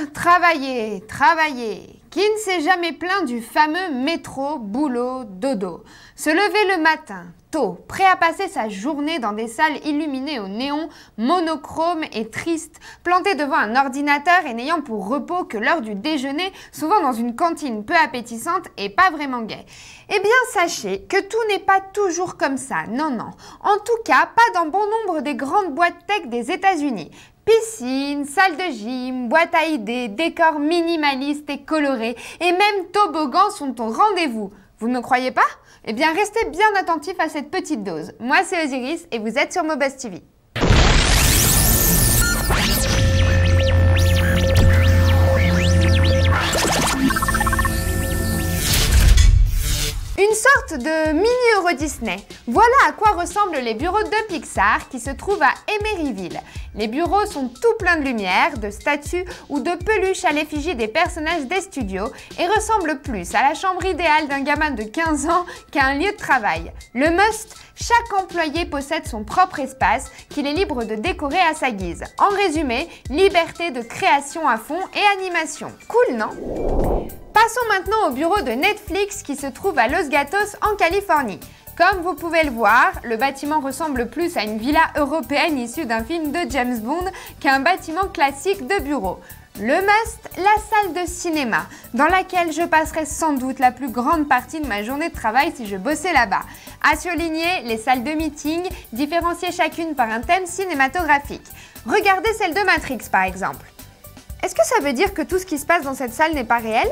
Travailler, travailler. Qui ne s'est jamais plaint du fameux métro, boulot, dodo? Se lever le matin, tôt, prêt à passer sa journée dans des salles illuminées au néon, monochromes et tristes, planté devant un ordinateur et n'ayant pour repos que l'heure du déjeuner, souvent dans une cantine peu appétissante et pas vraiment gaie. Eh bien, sachez que tout n'est pas toujours comme ça, non. En tout cas, pas dans bon nombre des grandes boîtes tech des États-Unis. Piscine, salle de gym, boîte à idées, décors minimalistes et colorés et même toboggans sont au rendez-vous. Vous ne me croyez pas? Eh bien, restez bien attentifs à cette petite dose. Moi, c'est Osiris et vous êtes sur Mobuzz TV. Une sorte de mini-Euro Disney. Voilà à quoi ressemblent les bureaux de Pixar qui se trouvent à Emeryville. Les bureaux sont tout pleins de lumière, de statues ou de peluches à l'effigie des personnages des studios et ressemblent plus à la chambre idéale d'un gamin de 15 ans qu'à un lieu de travail. Le must, chaque employé possède son propre espace qu'il est libre de décorer à sa guise. En résumé, liberté de création à fond et animation. Cool, non ? Passons maintenant au bureau de Netflix qui se trouve à Los Gatos en Californie. Comme vous pouvez le voir, le bâtiment ressemble plus à une villa européenne issue d'un film de James Bond qu'à un bâtiment classique de bureau. Le must, la salle de cinéma, dans laquelle je passerai sans doute la plus grande partie de ma journée de travail si je bossais là-bas. À surligner, les salles de meeting, différenciées chacune par un thème cinématographique. Regardez celle de Matrix par exemple. Est-ce que ça veut dire que tout ce qui se passe dans cette salle n'est pas réel?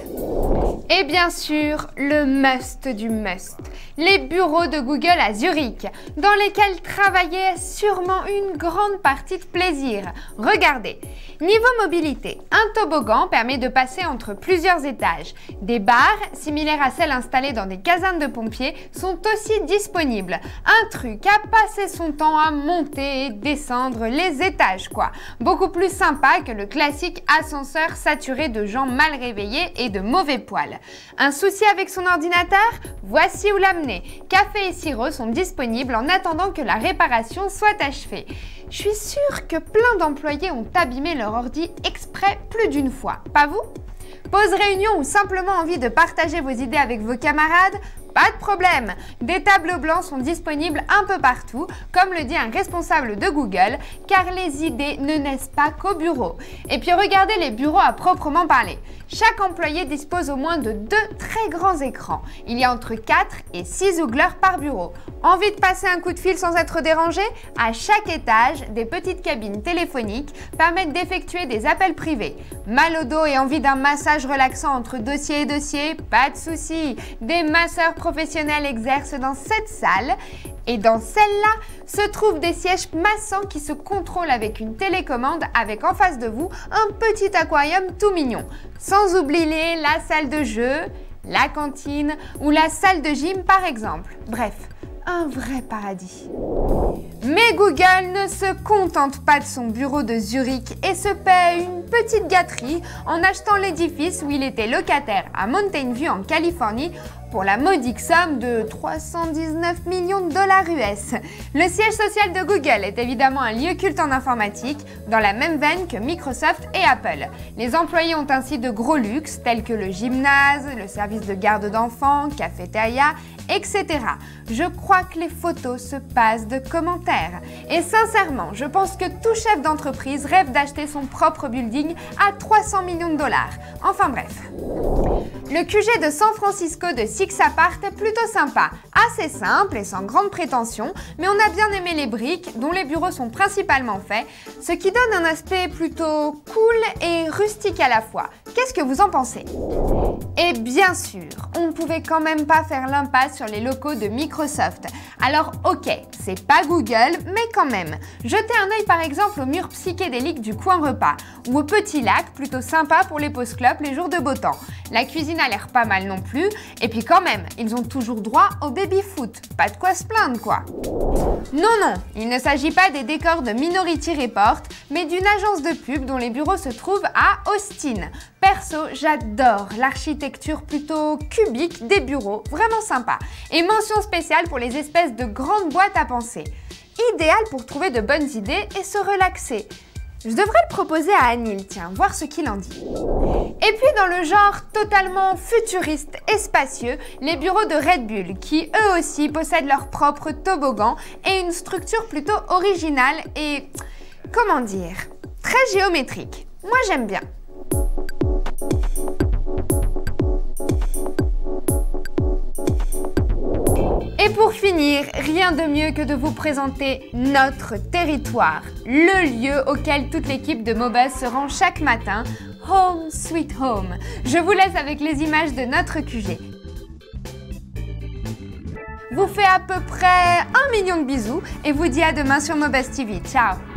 Et bien sûr, le must du must, les bureaux de Google à Zurich, dans lesquels travailler est sûrement une grande partie de plaisir. Regardez, niveau mobilité, un toboggan permet de passer entre plusieurs étages. Des barres, similaires à celles installées dans des casernes de pompiers, sont aussi disponibles. Un truc à passer son temps à monter et descendre les étages, quoi. Beaucoup plus sympa que le classique ascenseur saturé de gens mal réveillés et de mauvais poils. Un souci avec son ordinateur? Voici où l'amener. Café et sirop sont disponibles en attendant que la réparation soit achevée. Je suis sûre que plein d'employés ont abîmé leur ordi exprès plus d'une fois. Pas vous? Pause réunion ou simplement envie de partager vos idées avec vos camarades? Pas de problème, des tableaux blancs sont disponibles un peu partout, comme le dit un responsable de Google, car les idées ne naissent pas qu'au bureau. Et puis regardez les bureaux à proprement parler. Chaque employé dispose au moins de 2 très grands écrans. Il y a entre 4 et 6 oogleurs par bureau. Envie de passer un coup de fil sans être dérangé? À chaque étage, des petites cabines téléphoniques permettent d'effectuer des appels privés. Mal au dos et envie d'un massage relaxant entre dossier et dossier? Pas de souci, des masseurs professionnels exercent dans cette salle et dans celle-là se trouvent des sièges massants qui se contrôlent avec une télécommande avec en face de vous un petit aquarium tout mignon. Sans oublier la salle de jeu, la cantine ou la salle de gym par exemple. Bref, un vrai paradis. Mais Google ne se contente pas de son bureau de Zurich et se paie une petite gâterie en achetant l'édifice où il était locataire à Mountain View en Californie pour la modique somme de 319 millions de dollars US. Le siège social de Google est évidemment un lieu culte en informatique, dans la même veine que Microsoft et Apple. Les employés ont ainsi de gros luxes tels que le gymnase, le service de garde d'enfants, cafétéria, etc. Je crois que les photos se passent de commentaires. Et sincèrement, je pense que tout chef d'entreprise rêve d'acheter son propre building à 300 millions de dollars. Enfin bref. Le QG de San Francisco de Six Apart est plutôt sympa, assez simple et sans grande prétention, mais on a bien aimé les briques dont les bureaux sont principalement faits, ce qui donne un aspect plutôt cool et rustique à la fois. Qu'est-ce que vous en pensez? Et bien sûr, on ne pouvait quand même pas faire l'impasse sur les locaux de Microsoft. Alors ok, c'est pas Google, mais quand même. Jetez un œil par exemple au mur psychédélique du coin repas, ou au petit lac plutôt sympa pour les pauses clopes les jours de beau temps. La cuisine a l'air pas mal non plus, et puis quand même, ils ont toujours droit au baby-foot. Pas de quoi se plaindre quoi. Non, il ne s'agit pas des décors de Minority Report, mais d'une agence de pub dont les bureaux se trouvent à Austin. Perso, j'adore l'architecture plutôt cubique des bureaux, vraiment sympa. Et mention spéciale pour les espèces de grandes boîtes à penser. Idéal pour trouver de bonnes idées et se relaxer. Je devrais le proposer à Anil, tiens, voir ce qu'il en dit. Et puis dans le genre totalement futuriste et spacieux, les bureaux de Red Bull, qui eux aussi possèdent leur propre toboggan et une structure plutôt originale et, comment dire, très géométrique. Moi j'aime bien. Et pour finir, rien de mieux que de vous présenter notre territoire, le lieu auquel toute l'équipe de Mobuzz se rend chaque matin, Home Sweet Home. Je vous laisse avec les images de notre QG. Vous fais à peu près 1 million de bisous et vous dis à demain sur Mobuzz TV. Ciao!